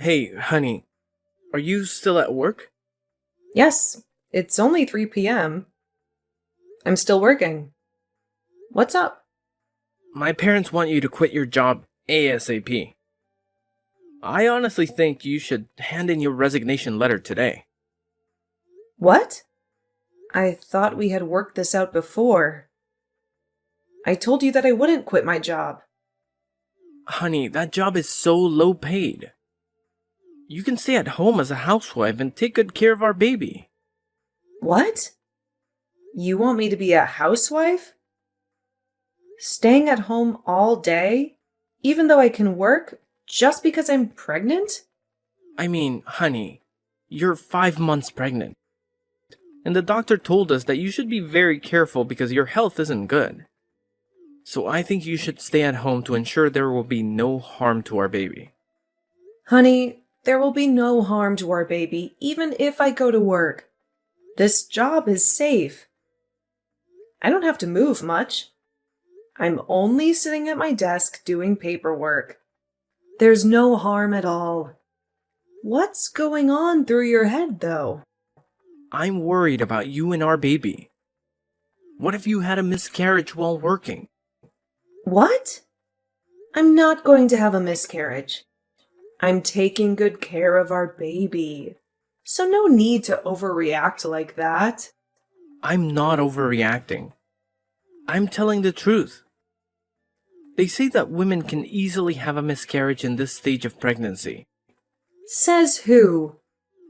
Hey, honey, are you still at work? Yes, it's only 3 p.m. I'm still working. What's up? My parents want you to quit your job ASAP. I honestly think you should hand in your resignation letter today. What? I thought we had worked this out before. I told you that I wouldn't quit my job. Honey, that job is so low paid. You can stay at home as a housewife and take good care of our baby. What? You want me to be a housewife? Staying at home all day, even though I can work, just because I'm pregnant? I mean, honey, you're 5 months pregnant. And the doctor told us that you should be very careful because your health isn't good. So I think you should stay at home to ensure there will be no harm to our baby. Honey, there will be no harm to our baby, even if I go to work. This job is safe. I don't have to move much. I'm only sitting at my desk doing paperwork. There's no harm at all. What's going on through your head, though? I'm worried about you and our baby. What if you had a miscarriage while working? What? I'm not going to have a miscarriage. I'm taking good care of our baby. So no need to overreact like that. I'm not overreacting. I'm telling the truth. They say that women can easily have a miscarriage in this stage of pregnancy. Says who?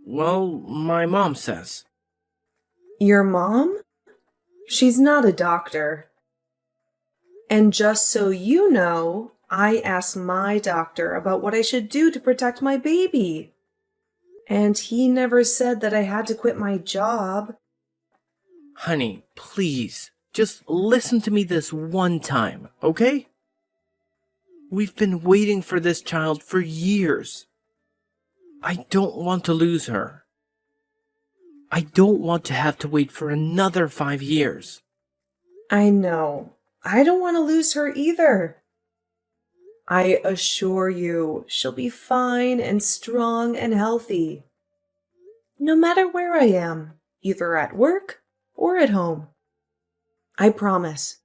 Well, my mom says. Your mom? She's not a doctor. And just so you know, I asked my doctor about what I should do to protect my baby. And he never said that I had to quit my job. Honey, please, just listen to me this one time, okay? We've been waiting for this child for years. I don't want to lose her. I don't want to have to wait for another 5 years. I know. I don't want to lose her either. I assure you, she'll be fine and strong and healthy. No matter where I am, either at work or at home. I promise.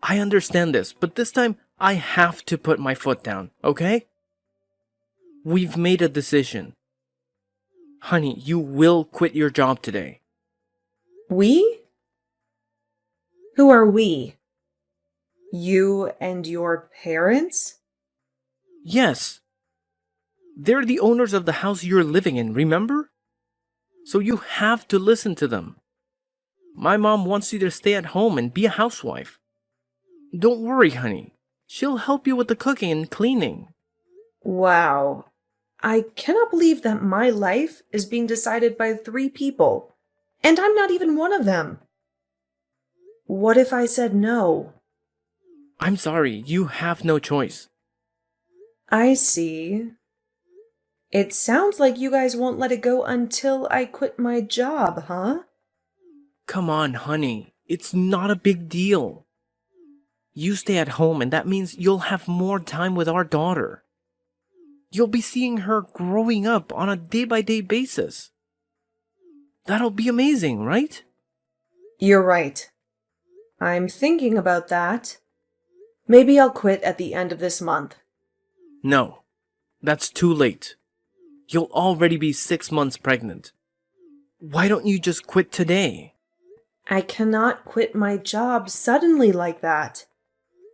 I understand this, but this time I have to put my foot down, okay? We've made a decision. Honey, you will quit your job today. We? Who are we? You and your parents? Yes. They're the owners of the house you're living in, remember? So you have to listen to them. My mom wants you to stay at home and be a housewife. Don't worry, honey. She'll help you with the cooking and cleaning. Wow. I cannot believe that my life is being decided by 3 people, and I'm not even one of them. What if I said no? I'm sorry, you have no choice. I see. It sounds like you guys won't let it go until I quit my job, huh? Come on, honey. It's not a big deal. You stay at home and that means you'll have more time with our daughter. You'll be seeing her growing up on a day-by-day basis. That'll be amazing, right? You're right. I'm thinking about that. Maybe I'll quit at the end of this month. No, that's too late. You'll already be 6 months pregnant. Why don't you just quit today? I cannot quit my job suddenly like that.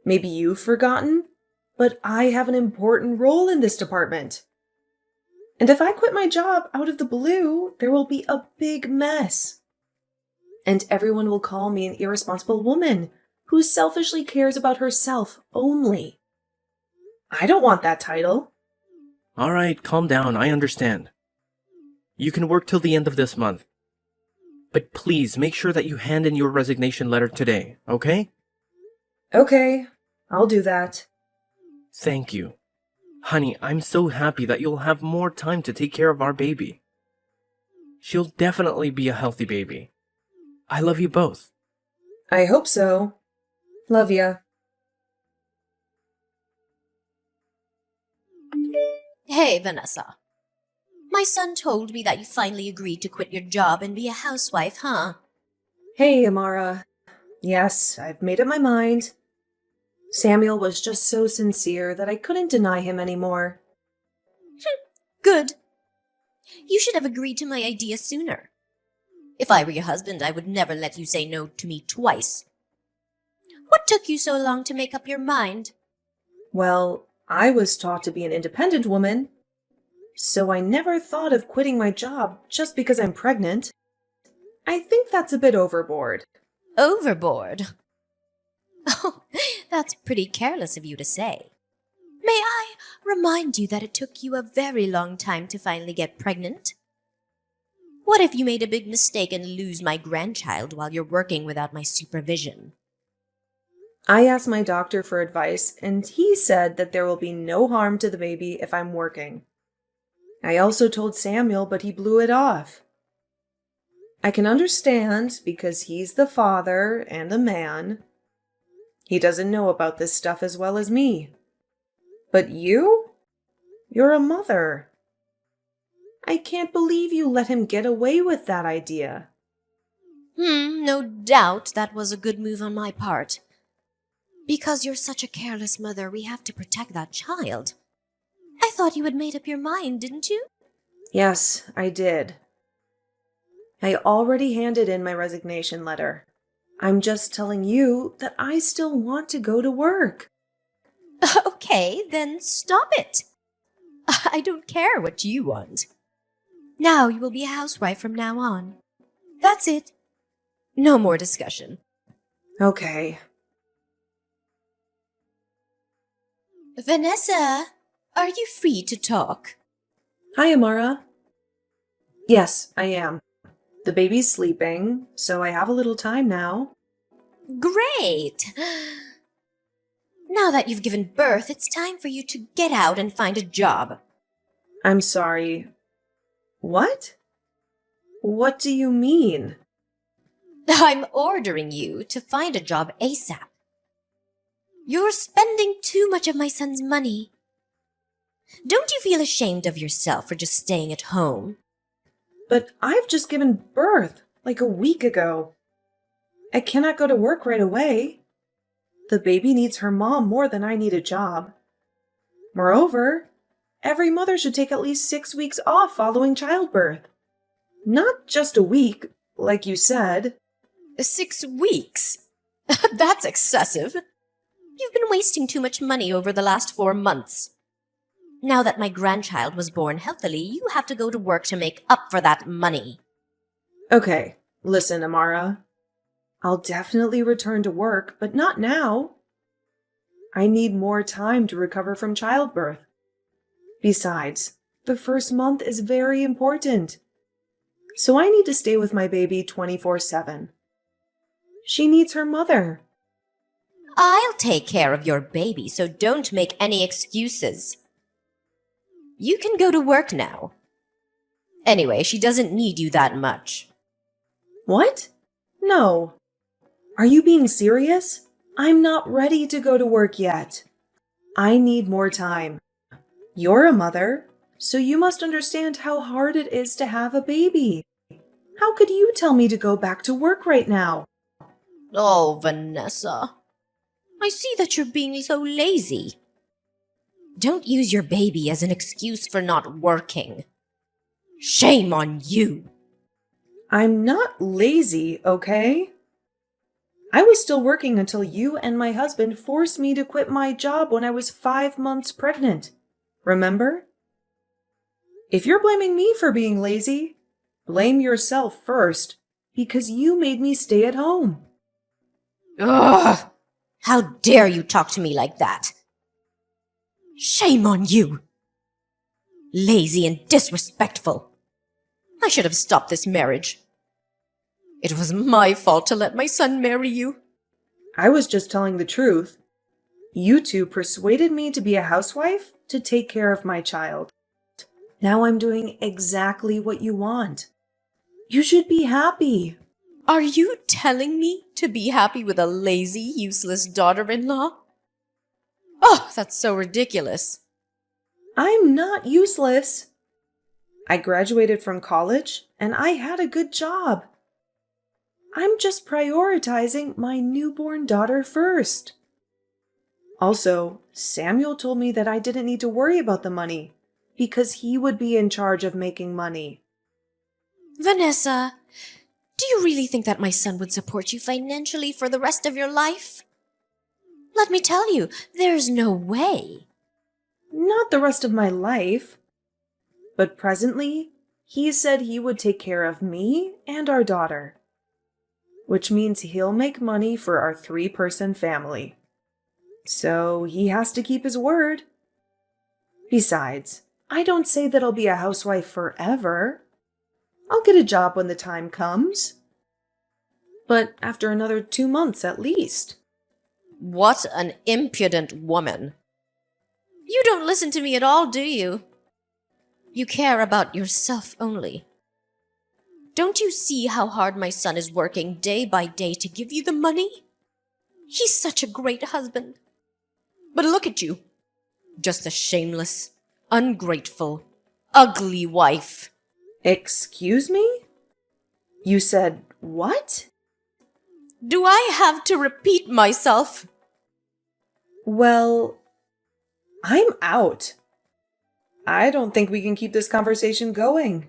Maybe you've forgotten, but I have an important role in this department. And if I quit my job out of the blue, there will be a big mess. And everyone will call me an irresponsible woman who selfishly cares about herself only. I don't want that title. Alright, calm down, I understand. You can work till the end of this month. But please make sure that you hand in your resignation letter today, okay? Okay, I'll do that. Thank you. Honey, I'm so happy that you'll have more time to take care of our baby. She'll definitely be a healthy baby. I love you both. I hope so. Love ya. Hey, Vanessa. My son told me that you finally agreed to quit your job and be a housewife, huh? Hey, Amara. Yes, I've made up my mind. Samuel was just so sincere that I couldn't deny him anymore. Good. You should have agreed to my idea sooner. If I were your husband, I would never let you say no to me twice. What took you so long to make up your mind? Well, I was taught to be an independent woman, so I never thought of quitting my job just because I'm pregnant. I think that's a bit overboard. Overboard. Oh, that's pretty careless of you to say. May I remind you that it took you a very long time to finally get pregnant? What if you made a big mistake and lose my grandchild while you're working without my supervision? I asked my doctor for advice, and he said that there will be no harm to the baby if I'm working. I also told Samuel, but he blew it off. I can understand because he's the father and a man. He doesn't know about this stuff as well as me. But you? You're a mother. I can't believe you let him get away with that idea. No doubt that was a good move on my part. Because you're such a careless mother, we have to protect that child. I thought you had made up your mind, didn't you? Yes, I did. I already handed in my resignation letter. I'm just telling you that I still want to go to work. Okay, then stop it. I don't care what you want. Now you will be a housewife from now on. That's it. No more discussion. Okay. Vanessa, are you free to talk? Hi, Amara. Yes, I am. The baby's sleeping, so I have a little time now. Great! Now that you've given birth, it's time for you to get out and find a job. I'm sorry. What? What do you mean? I'm ordering you to find a job ASAP. You're spending too much of my son's money. Don't you feel ashamed of yourself for just staying at home? But I've just given birth, like a week ago. I cannot go to work right away. The baby needs her mom more than I need a job. Moreover, every mother should take at least 6 weeks off following childbirth. Not just a week, like you said. 6 weeks? That's excessive. You've been wasting too much money over the last 4 months. Now that my grandchild was born healthily, you have to go to work to make up for that money. Okay, listen, Amara. I'll definitely return to work, but not now. I need more time to recover from childbirth. Besides, the first month is very important. So I need to stay with my baby 24/7. She needs her mother. I'll take care of your baby, so don't make any excuses. You can go to work now. Anyway, she doesn't need you that much. What? No. Are you being serious? I'm not ready to go to work yet. I need more time. You're a mother, so you must understand how hard it is to have a baby. How could you tell me to go back to work right now? Oh, Vanessa. I see that you're being so lazy. Don't use your baby as an excuse for not working. Shame on you. I'm not lazy, okay? I was still working until you and my husband forced me to quit my job when I was 5 months pregnant. Remember? If you're blaming me for being lazy, blame yourself first, because you made me stay at home. Ugh! How dare you talk to me like that? Shame on you. Lazy and disrespectful. I should have stopped this marriage. It was my fault to let my son marry you. I was just telling the truth. You two persuaded me to be a housewife to take care of my child. Now I'm doing exactly what you want. You should be happy. Are you telling me to be happy with a lazy, useless daughter-in-law? Oh, that's so ridiculous. I'm not useless. I graduated from college and I had a good job. I'm just prioritizing my newborn daughter first. Also, Samuel told me that I didn't need to worry about the money because he would be in charge of making money. Vanessa, do you really think that my son would support you financially for the rest of your life? Let me tell you, there's no way. Not the rest of my life. But presently, he said he would take care of me and our daughter. Which means he'll make money for our 3-person family. So he has to keep his word. Besides, I don't say that I'll be a housewife forever. I'll get a job when the time comes. But after another 2 months at least. What an impudent woman. You don't listen to me at all, do you? You care about yourself only. Don't you see how hard my son is working day by day to give you the money? He's such a great husband. But look at you. Just a shameless, ungrateful, ugly wife. Excuse me? You said what? Do I have to repeat myself? Well, I'm out. I don't think we can keep this conversation going.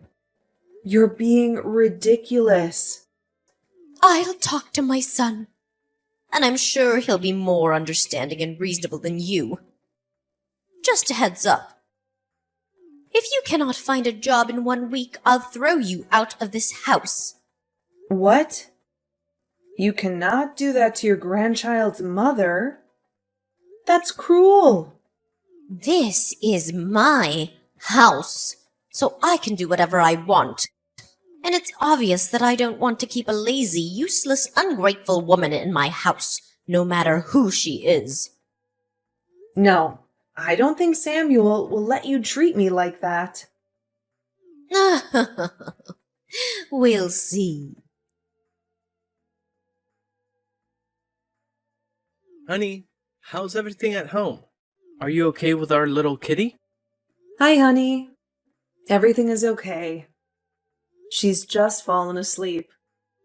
You're being ridiculous. I'll talk to my son, and I'm sure he'll be more understanding and reasonable than you. Just a heads up. If you cannot find a job in 1 week, I'll throw you out of this house. What? You cannot do that to your grandchild's mother. That's cruel. This is my house, so I can do whatever I want. And it's obvious that I don't want to keep a lazy, useless, ungrateful woman in my house, no matter who she is. No, I don't think Samuel will let you treat me like that. We'll see. Honey, how's everything at home? Are you okay with our little kitty? Hi, honey. Everything is okay. She's just fallen asleep.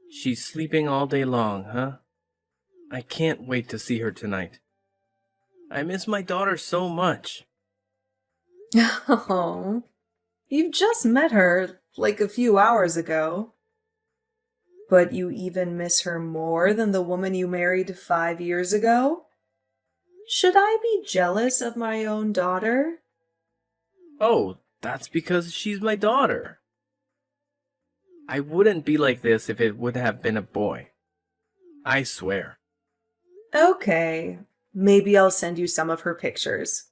She's sleeping all day long, huh? I can't wait to see her tonight. I miss my daughter so much. Oh, you've just met her like a few hours ago. But you even miss her more than the woman you married 5 years ago? Should I be jealous of my own daughter? Oh, that's because she's my daughter. I wouldn't be like this if it would have been a boy. I swear. Okay, maybe I'll send you some of her pictures.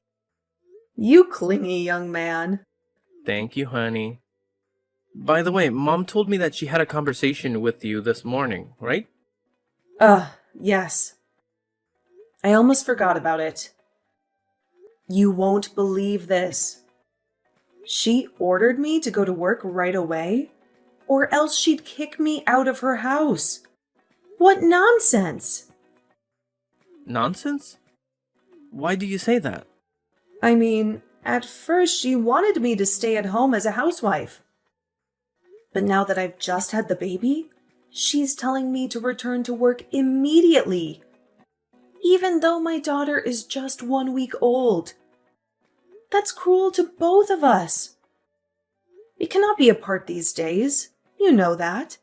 You clingy young man. Thank you, honey. By the way, Mom told me that she had a conversation with you this morning, right? Yes. I almost forgot about it. You won't believe this. She ordered me to go to work right away, or else she'd kick me out of her house. What nonsense! Nonsense? Why do you say that? I mean, at first she wanted me to stay at home as a housewife. But now that I've just had the baby, she's telling me to return to work immediately, even though my daughter is just 1 week old. That's cruel to both of us. We cannot be apart these days. You know that.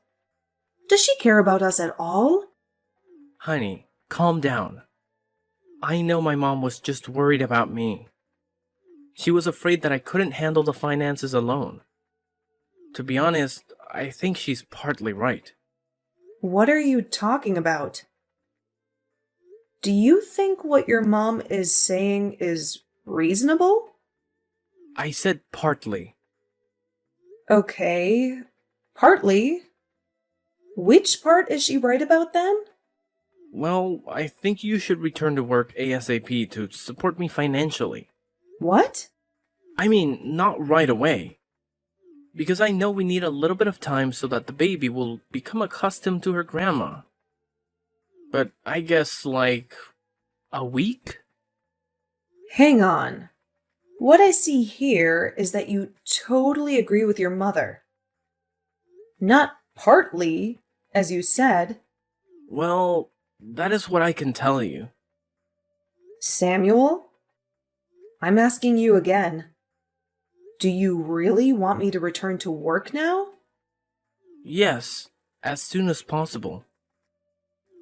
Does she care about us at all? Honey, calm down. I know my mom was just worried about me. She was afraid that I couldn't handle the finances alone. To be honest, I think she's partly right. What are you talking about? Do you think what your mom is saying is reasonable? I said partly. Okay, partly. Which part is she right about then? Well, I think you should return to work ASAP to support me financially. What? I mean, not right away. Because I know we need a little bit of time so that the baby will become accustomed to her grandma. But I guess like a week? Hang on. What I see here is that you totally agree with your mother. Not partly, as you said. Well, that is what I can tell you. Samuel, I'm asking you again. Do you really want me to return to work now? Yes, as soon as possible.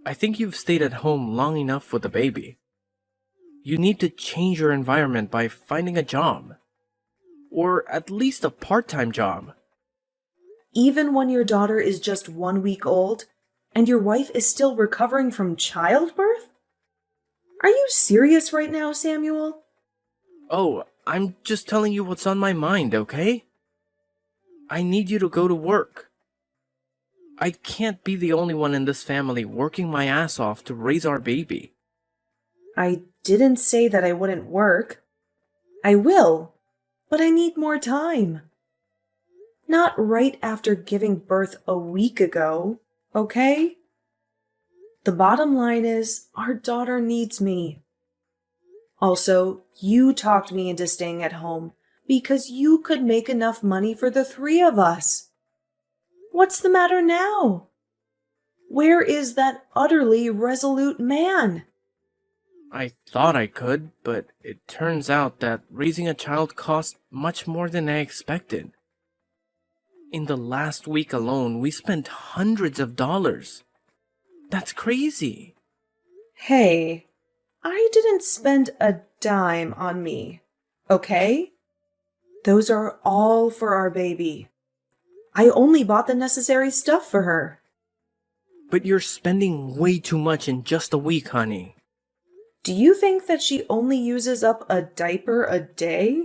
I think you've stayed at home long enough with the baby. You need to change your environment by finding a job. Or at least a part-time job. Even when your daughter is just 1 week old and your wife is still recovering from childbirth? Are you serious right now, Samuel? Oh, I'm just telling you what's on my mind, okay? I need you to go to work. I can't be the only one in this family working my ass off to raise our baby. I didn't say that I wouldn't work. I will, but I need more time. Not right after giving birth a week ago, okay? The bottom line is, our daughter needs me. Also, you talked me into staying at home because you could make enough money for the three of us. What's the matter now? Where is that utterly resolute man? I thought I could, but it turns out that raising a child costs much more than I expected. In the last week alone, we spent hundreds of dollars. That's crazy. Hey, I didn't spend a dime on me, okay? Those are all for our baby. I only bought the necessary stuff for her. But you're spending way too much in just a week, honey. Do you think that she only uses up a diaper a day?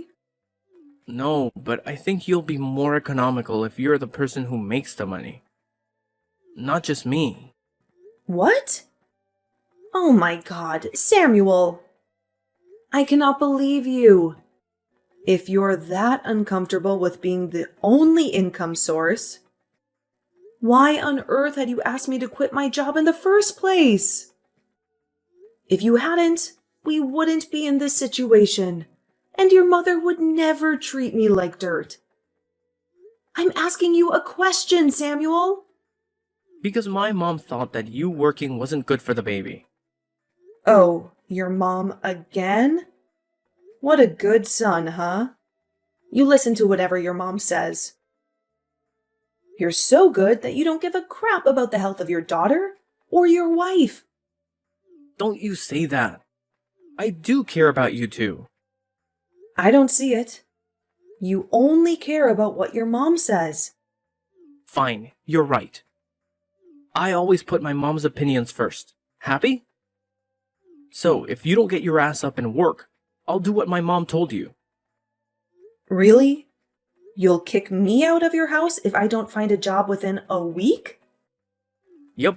No, but I think you'll be more economical if you're the person who makes the money. Not just me. What? Oh my God, Samuel! I cannot believe you. If you're that uncomfortable with being the only income source, why on earth had you asked me to quit my job in the first place? If you hadn't, we wouldn't be in this situation, and your mother would never treat me like dirt. I'm asking you a question, Samuel. Because my mom thought that you working wasn't good for the baby. Oh, your mom again? What a good son, huh? You listen to whatever your mom says. You're so good that you don't give a crap about the health of your daughter or your wife. Don't you say that. I do care about you too. I don't see it. You only care about what your mom says. Fine, you're right. I always put my mom's opinions first. Happy? So, if you don't get your ass up and work, I'll do what my mom told you. Really? You'll kick me out of your house if I don't find a job within a week? Yep.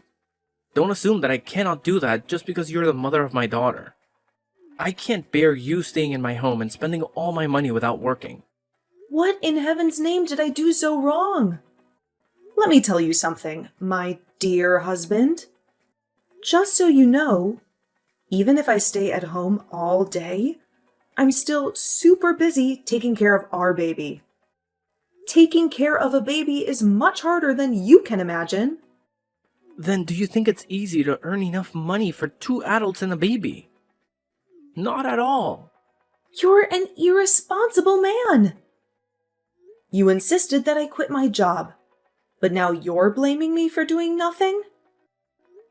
Don't assume that I cannot do that just because you're the mother of my daughter. I can't bear you staying in my home and spending all my money without working. What in heaven's name did I do so wrong? Let me tell you something, my dear husband. Just so you know, even if I stay at home all day, I'm still super busy taking care of our baby. Taking care of a baby is much harder than you can imagine. Then do you think it's easy to earn enough money for 2 adults and a baby? Not at all. You're an irresponsible man. You insisted that I quit my job, but now you're blaming me for doing nothing?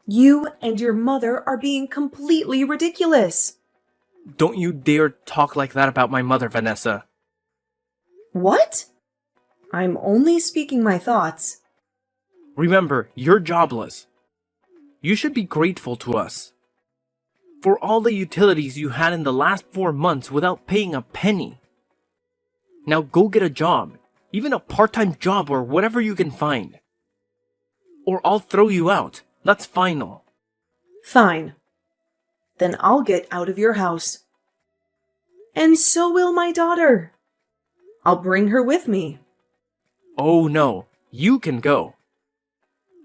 You and your mother are being completely ridiculous. Don't you dare talk like that about my mother, Vanessa. What? I'm only speaking my thoughts. Remember, you're jobless. You should be grateful to us. For all the utilities you had in the last 4 months without paying a penny. Now go get a job. Even a part-time job or whatever you can find. Or I'll throw you out. That's final. Fine. Then I'll get out of your house. And so will my daughter. I'll bring her with me. Oh no, you can go.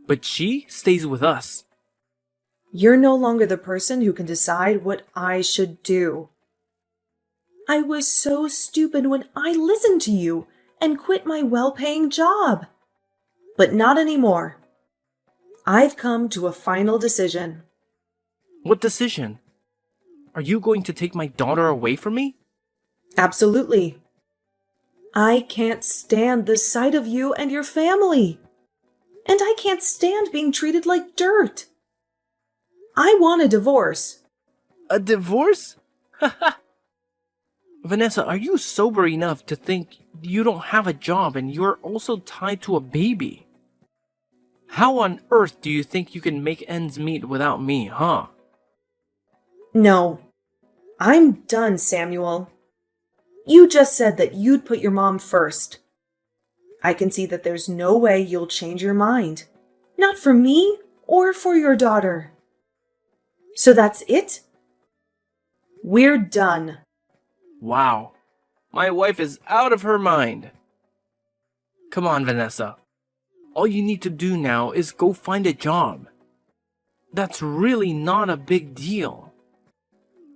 But she stays with us. You're no longer the person who can decide what I should do. I was so stupid when I listened to you and quit my well-paying job. But not anymore. I've come to a final decision. What decision? Are you going to take my daughter away from me? Absolutely. I can't stand the sight of you and your family. And I can't stand being treated like dirt. I want a divorce. A divorce? Vanessa, are you sober enough to think you don't have a job and you're also tied to a baby? How on earth do you think you can make ends meet without me, huh? No. I'm done, Samuel. You just said that you'd put your mom first. I can see that there's no way you'll change your mind. Not for me or for your daughter. So that's it? We're done. Wow. My wife is out of her mind. Come on, Vanessa. All you need to do now is go find a job. That's really not a big deal.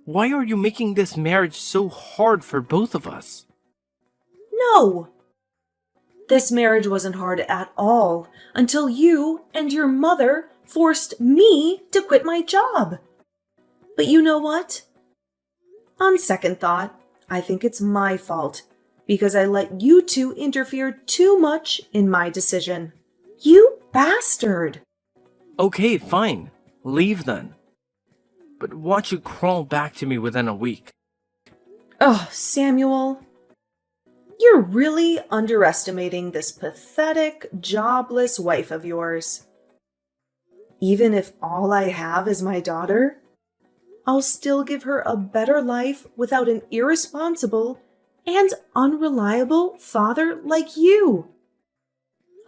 Why are you making this marriage so hard for both of us? No! This marriage wasn't hard at all until you and your mother forced me to quit my job. But you know what? On second thought, I think it's my fault because I let you two interfere too much in my decision. You bastard! Okay, fine. Leave then. But watch you crawl back to me within a week. Oh, Samuel. You're really underestimating this pathetic, jobless wife of yours. Even if all I have is my daughter, I'll still give her a better life without an irresponsible and unreliable father like you.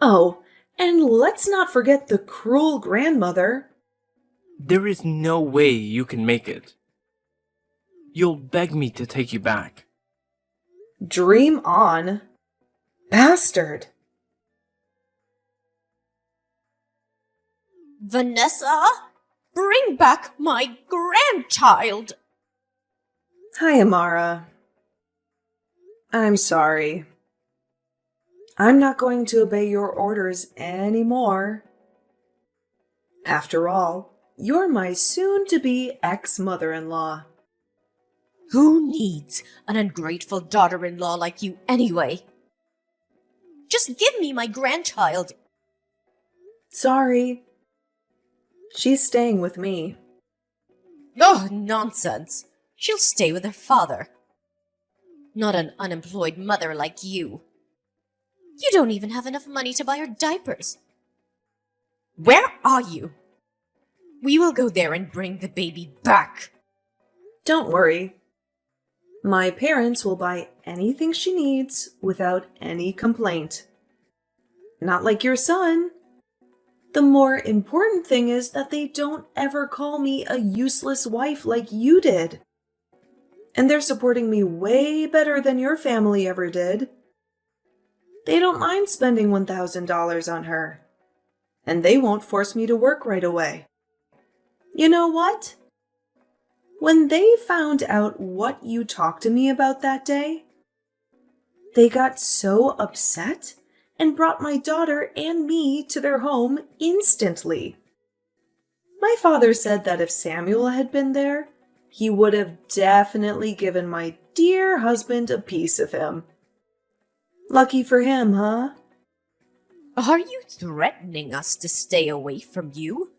Oh, and let's not forget the cruel grandmother. There is no way you can make it. You'll beg me to take you back. Dream on. Bastard. Vanessa, bring back my grandchild! Hi, Amara. I'm sorry. I'm not going to obey your orders anymore. After all, you're my soon-to-be ex-mother-in-law. Who needs an ungrateful daughter-in-law like you anyway? Just give me my grandchild. Sorry. She's staying with me. Oh, nonsense. She'll stay with her father. Not an unemployed mother like you. You don't even have enough money to buy her diapers. Where are you? We will go there and bring the baby back. Don't worry. My parents will buy anything she needs without any complaint. Not like your son. The more important thing is that they don't ever call me a useless wife like you did. And they're supporting me way better than your family ever did. They don't mind spending $1,000 on her. And they won't force me to work right away. You know what? When they found out what you talked to me about that day, they got so upset and brought my daughter and me to their home instantly. My father said that if Samuel had been there, he would have definitely given my dear husband a piece of him. Lucky for him, huh? Are you threatening us to stay away from you?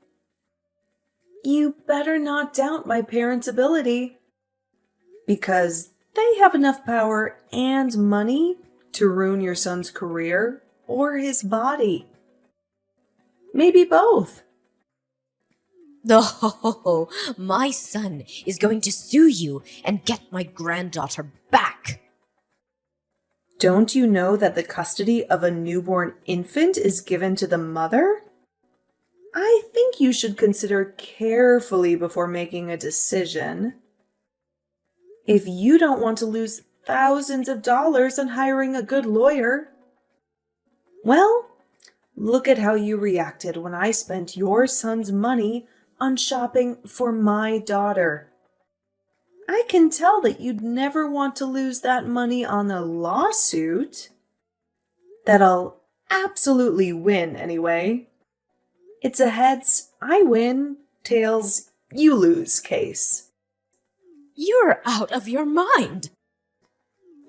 You better not doubt my parents' ability, because they have enough power and money to ruin your son's career or his body. Maybe both. Oh, my son is going to sue you and get my granddaughter back. Don't you know that the custody of a newborn infant is given to the mother? I think you should consider carefully before making a decision. If you don't want to lose thousands of dollars on hiring a good lawyer, well, look at how you reacted when I spent your son's money on shopping for my daughter. I can tell that you'd never want to lose that money on a lawsuit. That I'll absolutely win anyway. It's a heads, I win, tails, you lose case. You're out of your mind.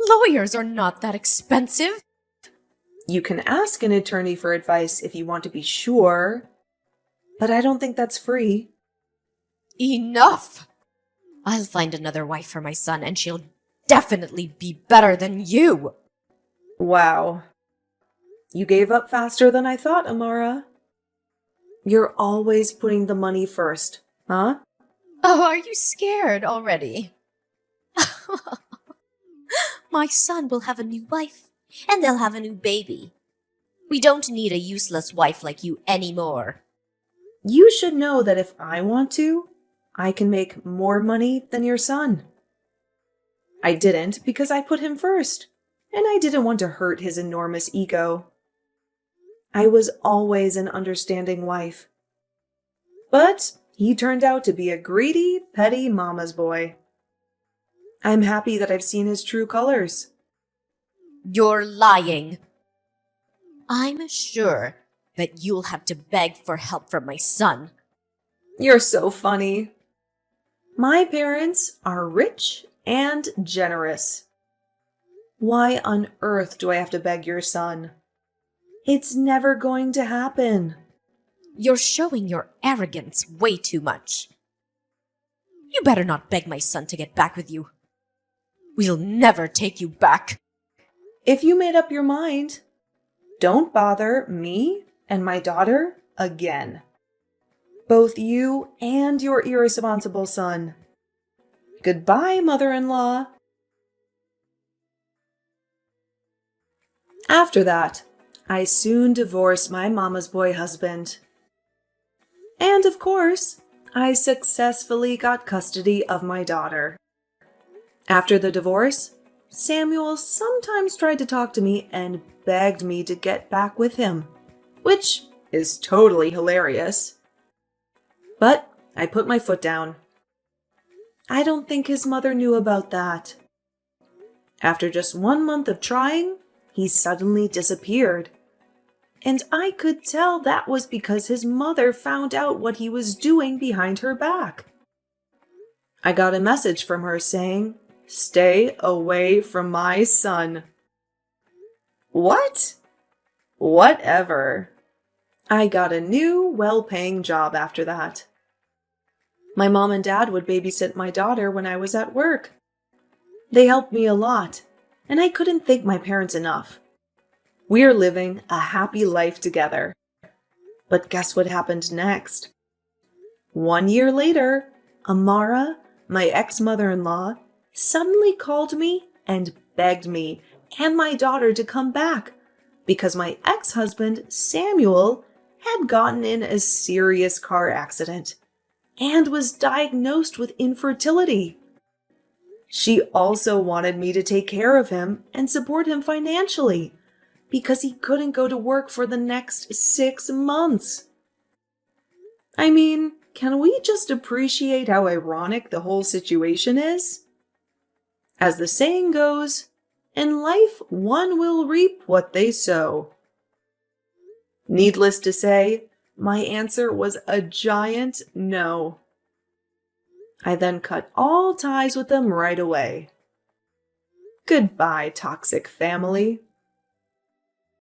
Lawyers are not that expensive. You can ask an attorney for advice if you want to be sure, but I don't think that's free. Enough! I'll find another wife for my son, and she'll definitely be better than you. Wow. You gave up faster than I thought, Amara. You're always putting the money first, huh? Oh, are you scared already? My son will have a new wife, and they'll have a new baby. We don't need a useless wife like you anymore. You should know that if I want to, I can make more money than your son. I didn't because I put him first, and I didn't want to hurt his enormous ego. I was always an understanding wife. But he turned out to be a greedy, petty mama's boy. I'm happy that I've seen his true colors. You're lying. I'm sure that you'll have to beg for help from my son. You're so funny. My parents are rich and generous. Why on earth do I have to beg your son? It's never going to happen. You're showing your arrogance way too much. You better not beg my son to get back with you. We'll never take you back. If you made up your mind, don't bother me and my daughter again. Both you and your irresponsible son. Goodbye, mother-in-law. After that, I soon divorced my mama's boy husband. And of course, I successfully got custody of my daughter. After the divorce, Samuel sometimes tried to talk to me and begged me to get back with him, which is totally hilarious. But I put my foot down. I don't think his mother knew about that. After just 1 month of trying, he suddenly disappeared. And I could tell that was because his mother found out what he was doing behind her back. I got a message from her saying, "Stay away from my son." What? Whatever. I got a new, well-paying job after that. My mom and dad would babysit my daughter when I was at work. They helped me a lot, and I couldn't thank my parents enough. We're living a happy life together. But guess what happened next? 1 year later, Amara, my ex-mother-in-law, suddenly called me and begged me and my daughter to come back because my ex-husband, Samuel, had gotten in a serious car accident and was diagnosed with infertility. She also wanted me to take care of him and support him financially because he couldn't go to work for the next 6 months. I mean, can we just appreciate how ironic the whole situation is? As the saying goes, in life one will reap what they sow. Needless to say, my answer was a giant no. I then cut all ties with them right away. Goodbye, toxic family.